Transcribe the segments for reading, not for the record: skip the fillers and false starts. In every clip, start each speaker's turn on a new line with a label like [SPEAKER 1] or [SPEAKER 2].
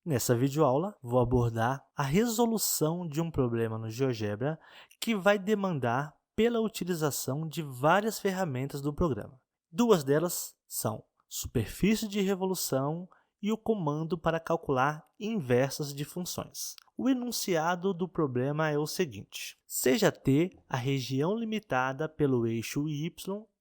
[SPEAKER 1] Nessa videoaula, vou abordar a resolução de um problema no GeoGebra que vai demandar pela utilização de várias ferramentas do programa. Duas delas são superfície de revolução e o comando para calcular inversas de funções. O enunciado do problema é o seguinte: seja T a região limitada pelo eixo y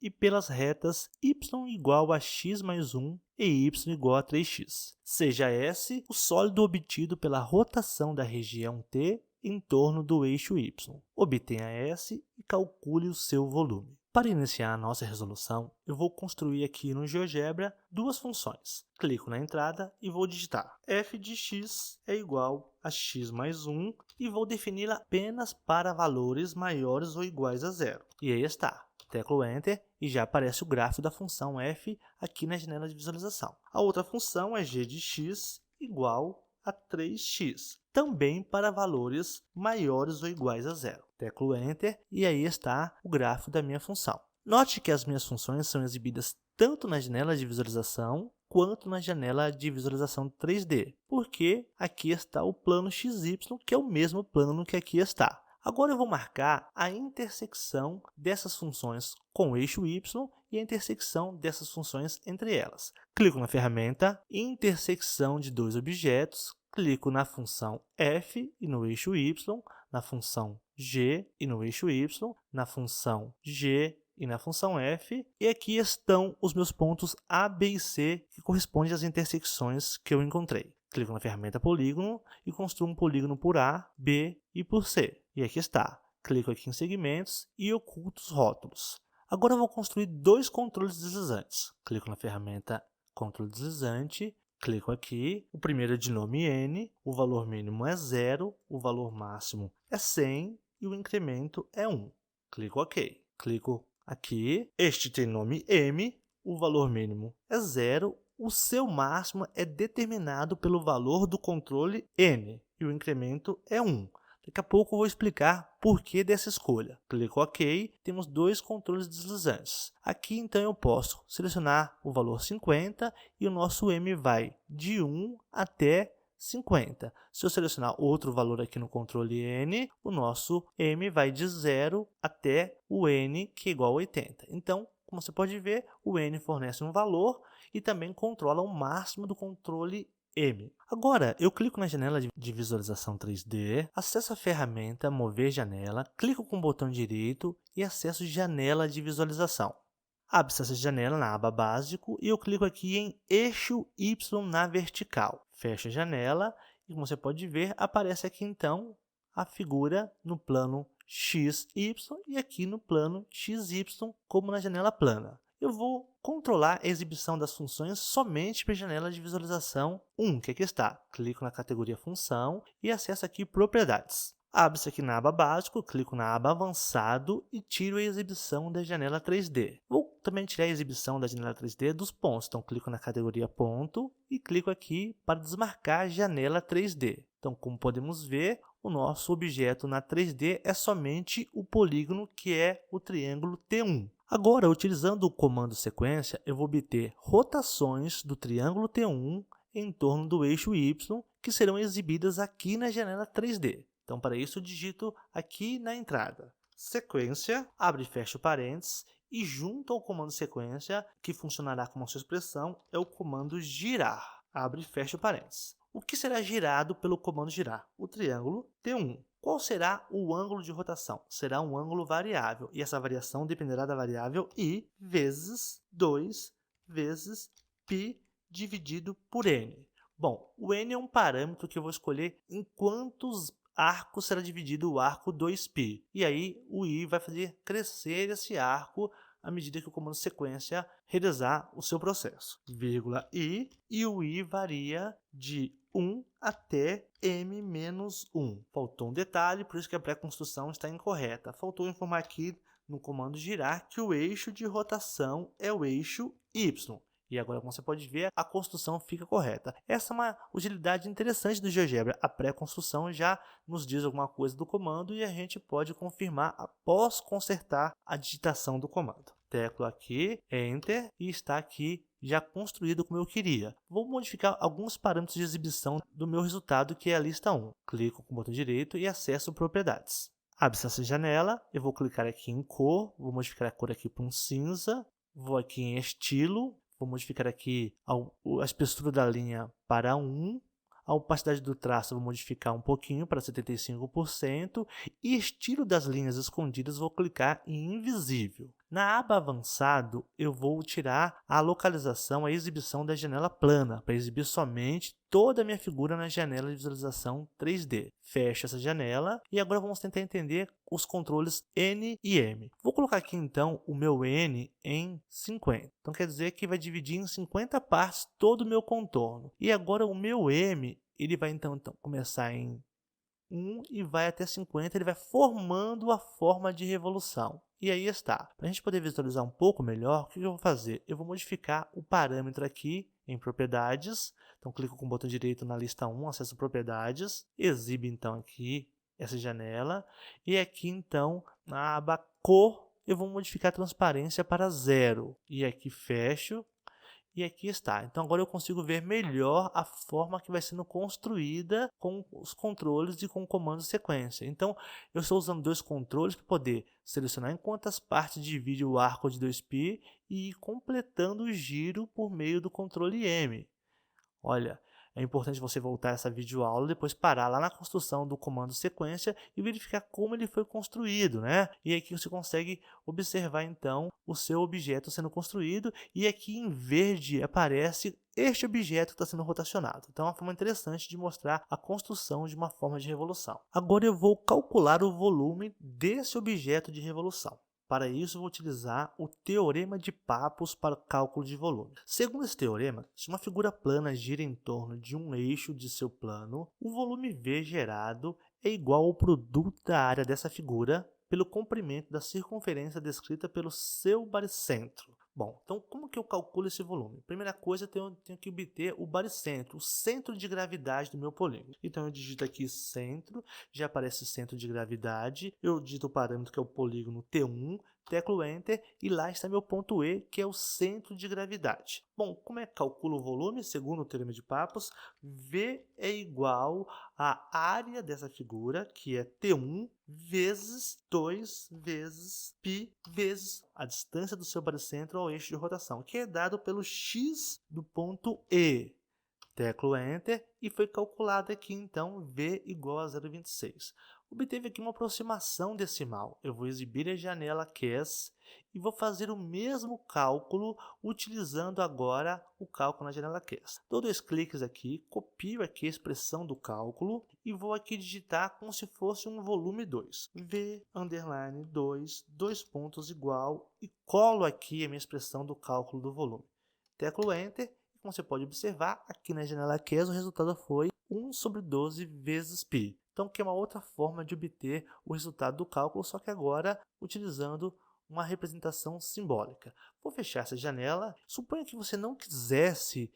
[SPEAKER 1] e pelas retas y igual a x mais 1 e y igual a 3x. Seja S o sólido obtido pela rotação da região T em torno do eixo y. Obtenha S e calcule o seu volume. Para iniciar a nossa resolução, eu vou construir aqui no GeoGebra duas funções. Clico na entrada e vou digitar f de x é igual a x mais 1 e vou defini-la apenas para valores maiores ou iguais a zero. E aí está. Teclo Enter e já aparece o gráfico da função f aqui na janela de visualização. A outra função é g de x igual a 3x, também para valores maiores ou iguais a zero. Teclo Enter e aí está o gráfico da minha função. Note que as minhas funções são exibidas tanto na janela de visualização quanto na janela de visualização 3D, porque aqui está o plano XY, que é o mesmo plano que aqui está. Agora eu vou marcar a intersecção dessas funções com o eixo y e a intersecção dessas funções entre elas. Clico na ferramenta intersecção de dois objetos, clico na função f e no eixo y, na função g e no eixo y, na função g e na função f, e aqui estão os meus pontos A, B e C que correspondem às intersecções que eu encontrei. Clico na ferramenta polígono e construo um polígono por A, B e por C. E aqui está. Clico aqui em segmentos e oculto os rótulos. Agora eu vou construir dois controles deslizantes. Clico na ferramenta controle deslizante, clico aqui. O primeiro é de nome n, o valor mínimo é 0, o valor máximo é 100 e o incremento é 1. Clico OK. Clico aqui. Este tem nome m, o valor mínimo é 0, o seu máximo é determinado pelo valor do controle n e o incremento é 1. Daqui a pouco eu vou explicar por que dessa escolha. Clico OK, temos dois controles deslizantes. Aqui então eu posso selecionar o valor 50 e o nosso m vai de 1 até 50. Se eu selecionar outro valor aqui no controle n, o nosso m vai de 0 até o n, que é igual a 80. Então, como você pode ver, o n fornece um valor e também controla o máximo do controle m. Agora, eu clico na janela de visualização 3D, acesso a ferramenta Mover Janela, clico com o botão direito e acesso Janela de Visualização. Abre-se essa janela na aba Básico e eu clico aqui em Eixo Y na vertical. Fecho a janela e, como você pode ver, aparece aqui então a figura no plano XY e aqui no plano XY, como na janela plana. Eu vou controlar a exibição das funções somente para a janela de visualização 1, que aqui está. Clico na categoria Função e acesso aqui Propriedades. Abre-se aqui na aba Básico, clico na aba Avançado e tiro a exibição da janela 3D. Vou também tirar a exibição da janela 3D dos pontos. Então, clico na categoria Ponto e clico aqui para desmarcar a janela 3D. Então, como podemos ver, o nosso objeto na 3D é somente o polígono que é o triângulo T1. Agora, utilizando o comando sequência, eu vou obter rotações do triângulo T1 em torno do eixo Y, que serão exibidas aqui na janela 3D. Então, para isso, eu digito aqui na entrada, sequência, abre e fecha parênteses, e junto ao comando sequência, que funcionará como a sua expressão, é o comando girar, abre e fecha parênteses. O que será girado pelo comando girar? O triângulo T1. Qual será o ângulo de rotação? Será um ângulo variável, e essa variação dependerá da variável i vezes 2 vezes π dividido por n. Bom, o n é um parâmetro que eu vou escolher em quantos arcos será dividido o arco 2π. E aí o i vai fazer crescer esse arco à medida que o comando sequência realizar o seu processo. Vírgula i, e o i varia de 1 até m-1. Faltou um detalhe, por isso que a pré-construção está incorreta. Faltou informar aqui no comando girar que o eixo de rotação é o eixo y. E agora, como você pode ver, a construção fica correta. Essa é uma utilidade interessante do GeoGebra. A pré-construção já nos diz alguma coisa do comando e a gente pode confirmar após consertar a digitação do comando. Teclo aqui, Enter, e está aqui já construído como eu queria. Vou modificar alguns parâmetros de exibição do meu resultado, que é a lista 1. Clico com o botão direito e acesso propriedades. Abre-se essa janela, eu vou clicar aqui em cor, vou modificar a cor aqui para um cinza, vou aqui em estilo, vou modificar aqui a espessura da linha para 1, a opacidade do traço vou modificar um pouquinho para 75% e estilo das linhas escondidas vou clicar em invisível. Na aba avançado, eu vou tirar a localização, a exibição da janela plana, para exibir somente toda a minha figura na janela de visualização 3D. Fecho essa janela e agora vamos tentar entender os controles N e M. Vou colocar aqui então o meu N em 50. Então quer dizer que vai dividir em 50 partes todo o meu contorno. E agora o meu M, ele vai então começar em 1 e vai até 50, ele vai formando a forma de revolução. E aí está. Para a gente poder visualizar um pouco melhor, o que eu vou fazer? Eu vou modificar o parâmetro aqui em propriedades. Então, clico com o botão direito na lista 1, acesso propriedades, exibe então aqui essa janela. E aqui então, na aba cor, eu vou modificar a transparência para 0. E aqui fecho. E aqui está. Então agora eu consigo ver melhor a forma que vai sendo construída com os controles e com o comando sequência. Então eu estou usando dois controles para poder selecionar em quantas partes divide o arco de 2π e ir completando o giro por meio do controle M. Olha, é importante você voltar essa videoaula, depois parar lá na construção do comando sequência e verificar como ele foi construído, né? E aqui você consegue observar então o seu objeto sendo construído e aqui em verde aparece este objeto que está sendo rotacionado. Então é uma forma interessante de mostrar a construção de uma forma de revolução. Agora eu vou calcular o volume desse objeto de revolução. Para isso, vou utilizar o teorema de Pappus para o cálculo de volume. Segundo esse teorema, se uma figura plana gira em torno de um eixo de seu plano, o volume V gerado é igual ao produto da área dessa figura pelo comprimento da circunferência descrita pelo seu baricentro. Bom, então como que eu calculo esse volume? Primeira coisa, eu tenho que obter o baricentro, o centro de gravidade do meu polígono. Então eu digito aqui centro, já aparece centro de gravidade, eu digito o parâmetro que é o polígono T1, teclo Enter e lá está meu ponto E, que é o centro de gravidade. Bom, como é que calculo o volume? Segundo o teorema de Pappus, V é igual à área dessa figura, que é T1, vezes 2 vezes π vezes a distância do seu baricentro ao eixo de rotação, que é dado pelo x do ponto E. Teclo Enter e foi calculado aqui então V igual a 0,26. Obteve aqui uma aproximação decimal. Eu vou exibir a janela QES e vou fazer o mesmo cálculo utilizando agora o cálculo na janela QES. Dou 2 cliques aqui, copio aqui a expressão do cálculo e vou aqui digitar como se fosse um volume 2. V underline 2, 2 pontos igual e colo aqui a minha expressão do cálculo do volume. Teclo Enter. Como você pode observar, aqui na janela QES o resultado foi 1 sobre 12 vezes π. Então, que é uma outra forma de obter o resultado do cálculo, só que agora utilizando uma representação simbólica. Vou fechar essa janela. Suponha que você não quisesse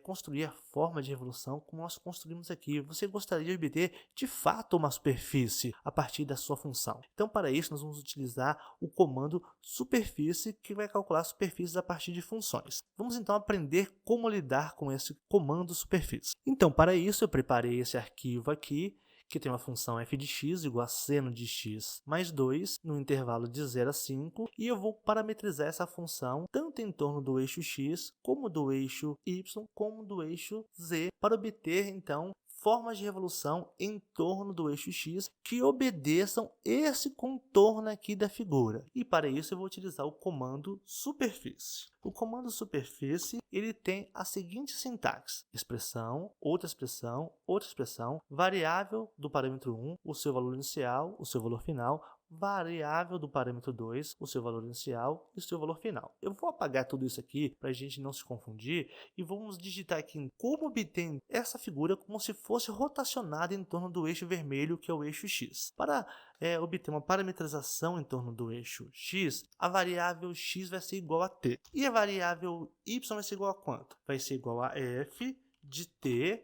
[SPEAKER 1] construir a forma de revolução como nós construímos aqui. Você gostaria de obter, de fato, uma superfície a partir da sua função. Então, para isso, nós vamos utilizar o comando superfície, que vai calcular superfícies a partir de funções. Vamos, então, aprender como lidar com esse comando superfície. Então, para isso, eu preparei esse arquivo aqui, que tem uma função f de x igual a seno de x mais 2 no intervalo de 0 a 5 e eu vou parametrizar essa função tanto em torno do eixo x, como do eixo y, como do eixo z para obter então formas de revolução em torno do eixo x que obedeçam esse contorno aqui da figura. E para isso eu vou utilizar o comando superfície. O comando superfície ele tem a seguinte sintaxe: expressão, outra expressão, variável do parâmetro 1, o seu valor inicial, o seu valor final, variável do parâmetro 2, o seu valor inicial e o seu valor final. Eu vou apagar tudo isso aqui para a gente não se confundir e vamos digitar aqui como obter essa figura como se fosse rotacionada em torno do eixo vermelho, que é o eixo x. Para obter uma parametrização em torno do eixo x, a variável x vai ser igual a t. E a variável y vai ser igual a quanto? Vai ser igual a f de t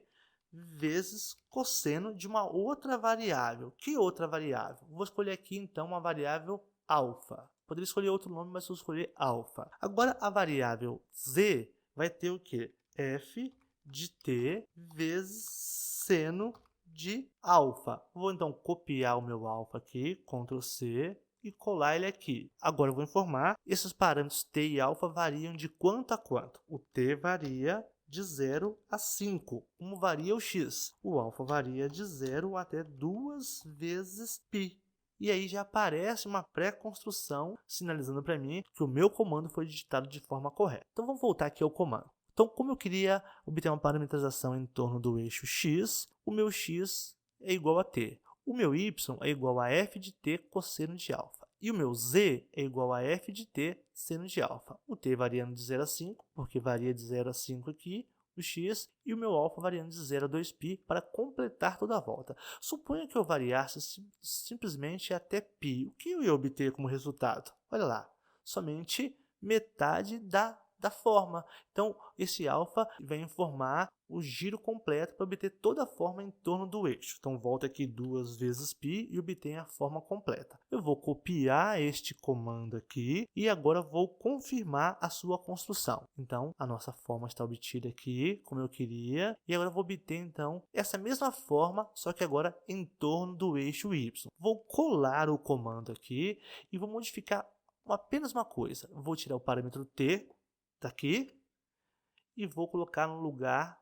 [SPEAKER 1] vezes cosseno de uma outra variável. Que outra variável? Vou escolher aqui então uma variável alfa. Poderia escolher outro nome, mas vou escolher alfa. Agora a variável z vai ter o quê? F de t vezes seno de alfa. Vou então copiar o meu alfa aqui, Ctrl C, e colar ele aqui. Agora eu vou informar, esses parâmetros t e alfa variam de quanto a quanto? O t varia de 0 a 5, como varia o x. O alfa varia de 0 até 2 vezes π. E aí já aparece uma pré-construção sinalizando para mim que o meu comando foi digitado de forma correta. Então vamos voltar aqui ao comando. Então, como eu queria obter uma parametrização em torno do eixo x, o meu x é igual a t. O meu y é igual a f de t cosseno de alfa. E o meu z é igual a f de t seno de alfa. O t variando de 0 a 5, porque varia de 0 a 5 aqui, o x, e o meu alfa variando de 0 a 2π para completar toda a volta. Suponha que eu variasse simplesmente até π. O que eu ia obter como resultado? Olha lá, somente metade da forma. Então, esse alfa vai informar o giro completo para obter toda a forma em torno do eixo. Então, volto aqui 2 vezes π e obtenho a forma completa. Eu vou copiar este comando aqui e agora vou confirmar a sua construção. Então, a nossa forma está obtida aqui, como eu queria, e agora eu vou obter, então, essa mesma forma, só que agora em torno do eixo y. Vou colar o comando aqui e vou modificar apenas uma coisa. Vou tirar o parâmetro t daqui e vou colocar no lugar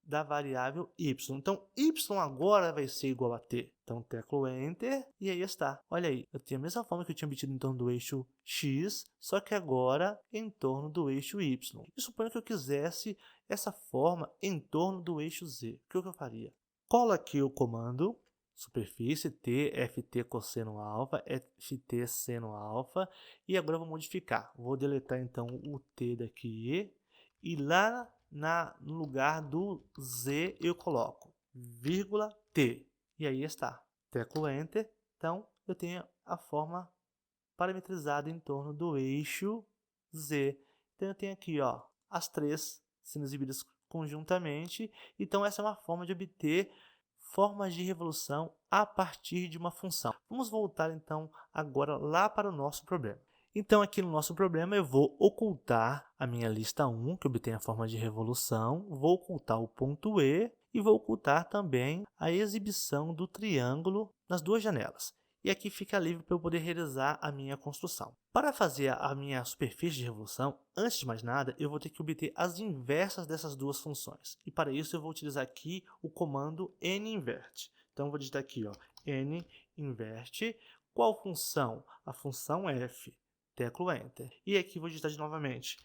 [SPEAKER 1] da variável y. Então, y agora vai ser igual a t. Então, teclo Enter e aí está. Olha aí, eu tenho a mesma forma que eu tinha obtido em torno do eixo x, só que agora em torno do eixo y. E suponha que eu quisesse essa forma em torno do eixo z. O que eu faria? Colo aqui o comando superfície t, ft cosseno alfa, ft seno alfa, e agora eu vou modificar. Vou deletar então o t daqui, e lá no lugar do z eu coloco vírgula t, e aí está. Teclo Enter, então eu tenho a forma parametrizada em torno do eixo z. Então eu tenho aqui, ó, as três sendo exibidas conjuntamente. Então essa é uma forma de obter formas de revolução a partir de uma função. Vamos voltar então agora lá para o nosso problema. Então aqui no nosso problema eu vou ocultar a minha lista 1, que obtém a forma de revolução, vou ocultar o ponto E e vou ocultar também a exibição do triângulo nas duas janelas. E aqui fica livre para eu poder realizar a minha construção. Para fazer a minha superfície de revolução, antes de mais nada, eu vou ter que obter as inversas dessas duas funções. E para isso eu vou utilizar aqui o comando ninvert. Então eu vou digitar aqui, ó, ninvert. Qual função? A função f. Teclo Enter. E aqui vou digitar novamente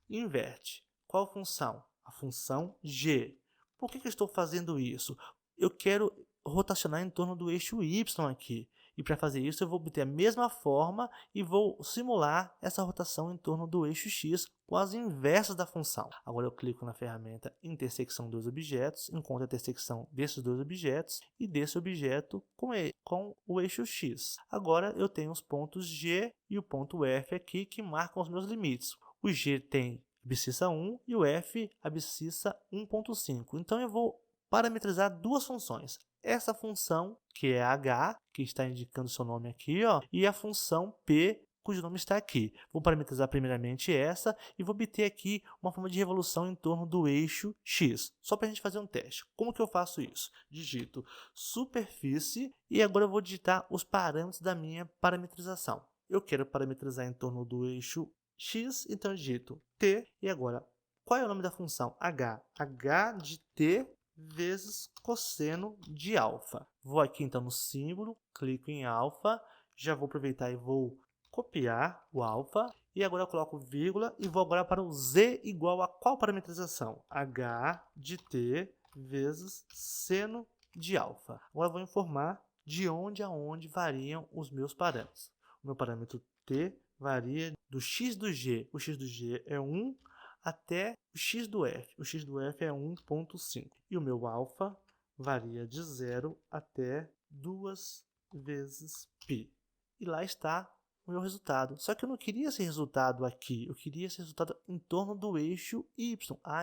[SPEAKER 1] ninvert. Qual função? A função g. Por que eu estou fazendo isso? Eu quero rotacionar em torno do eixo y aqui. E para fazer isso eu vou obter a mesma forma e vou simular essa rotação em torno do eixo x com as inversas da função. Agora eu clico na ferramenta intersecção dos objetos, encontro a intersecção desses dois objetos e desse objeto com o eixo x. Agora eu tenho os pontos G e o ponto F aqui que marcam os meus limites. O G tem abscissa 1 e o F abscissa 1.5. Então eu vou parametrizar duas funções. Essa função, que é h, que está indicando seu nome aqui, ó, e a função p, cujo nome está aqui. Vou parametrizar primeiramente essa e vou obter aqui uma forma de revolução em torno do eixo x. Só para a gente fazer um teste. Como que eu faço isso? Digito superfície e agora eu vou digitar os parâmetros da minha parametrização. Eu quero parametrizar em torno do eixo x, então eu digito t e agora, qual é o nome da função? h. h de t vezes cosseno de alfa. Vou aqui então no símbolo, clico em alfa, já vou aproveitar e vou copiar o alfa, e agora eu coloco vírgula e vou agora para o z igual a qual parametrização? h de t vezes seno de alfa. Agora eu vou informar de onde a onde variam os meus parâmetros. O meu parâmetro t varia do x do g, o x do g é 1, até o x do f. O x do f é 1.5. E o meu alfa varia de 0 até 2 vezes π. E lá está o meu resultado. Só que eu não queria esse resultado aqui. Eu queria esse resultado em torno do eixo y.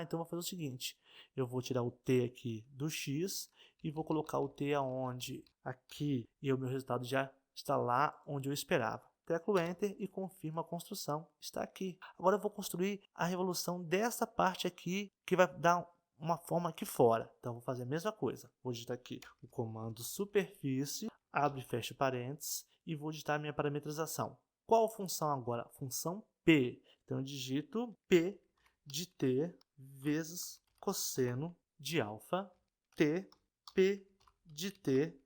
[SPEAKER 1] Então eu vou fazer o seguinte. Eu vou tirar o t aqui do x e vou colocar o t aonde? Aqui. E o meu resultado já está lá onde eu esperava. teclo Enter e confirmo a construção. Está aqui. Agora eu vou construir a revolução dessa parte aqui, que vai dar uma forma aqui fora. Então, eu vou fazer a mesma coisa. Vou digitar aqui o comando superfície, abre e fecha parênteses, e vou digitar a minha parametrização. Qual função agora? Função P. Então, eu digito P de T vezes cosseno de alfa, T, P de T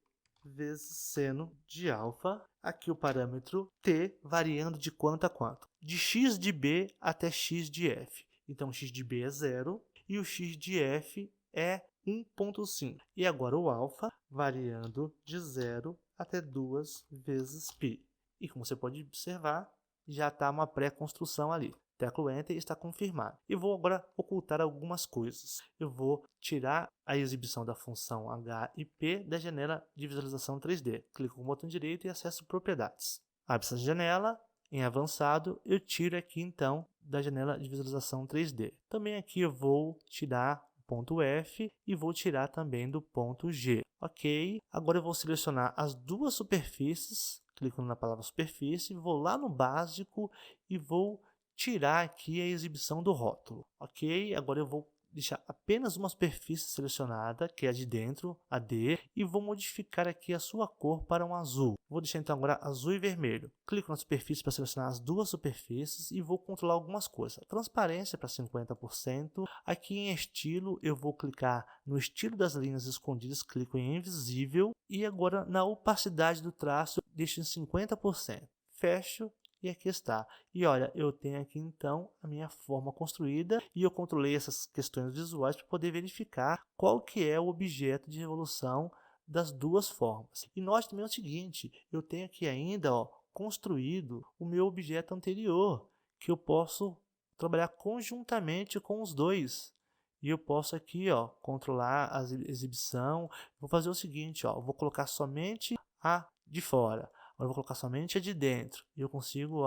[SPEAKER 1] vezes seno de alfa. Aqui o parâmetro T variando de quanto a quanto? De x de B até x de F. Então, x de B é 0 e o x de F é 1,5. E agora o alfa variando de 0 até 2 vezes π. E como você pode observar, já está uma pré-construção ali. Teclo Enter e está confirmado. E vou agora ocultar algumas coisas. Eu vou tirar a exibição da função H e P da janela de visualização 3D. Clico com o botão direito e acesso propriedades. Abre essa janela. Em avançado, eu tiro aqui então da janela de visualização 3D. Também aqui eu vou tirar o ponto F e vou tirar também do ponto G. Ok, agora eu vou selecionar as duas superfícies. Clico na palavra superfície, vou lá no básico e vou tirar aqui a exibição do rótulo, ok? Agora eu vou deixar apenas uma superfície selecionada, que é a de dentro, a D, e vou modificar aqui a sua cor para um azul. Vou deixar então agora azul e vermelho. Clico na superfície para selecionar as duas superfícies e vou controlar algumas coisas. Transparência para 50%. Aqui em estilo eu vou clicar no estilo das linhas escondidas, clico em invisível e agora na opacidade do traço deixo em 50%. Fecho. E aqui está. E olha, eu tenho aqui então a minha forma construída e eu controlei essas questões visuais para poder verificar qual que é o objeto de revolução das duas formas. E note também o seguinte, eu tenho aqui ainda construído o meu objeto anterior, que eu posso trabalhar conjuntamente com os dois. E eu posso aqui controlar a exibição. Vou fazer o seguinte, eu vou colocar somente a de fora. Agora eu vou colocar somente a de dentro. E eu consigo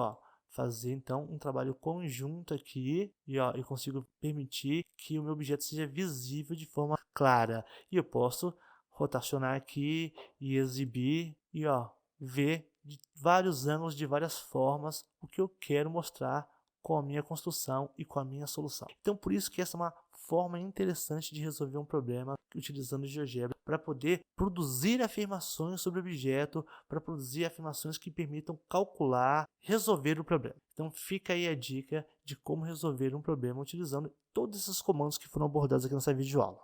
[SPEAKER 1] fazer então um trabalho conjunto aqui. E eu consigo permitir que o meu objeto seja visível de forma clara. E eu posso rotacionar aqui e exibir e ver de vários ângulos, de várias formas, o que eu quero mostrar com a minha construção e com a minha solução. Então, por isso que essa é uma forma interessante de resolver um problema utilizando o GeoGebra para poder produzir afirmações sobre o objeto, para produzir afirmações que permitam calcular, resolver o problema. Então, fica aí a dica de como resolver um problema utilizando todos esses comandos que foram abordados aqui nessa videoaula.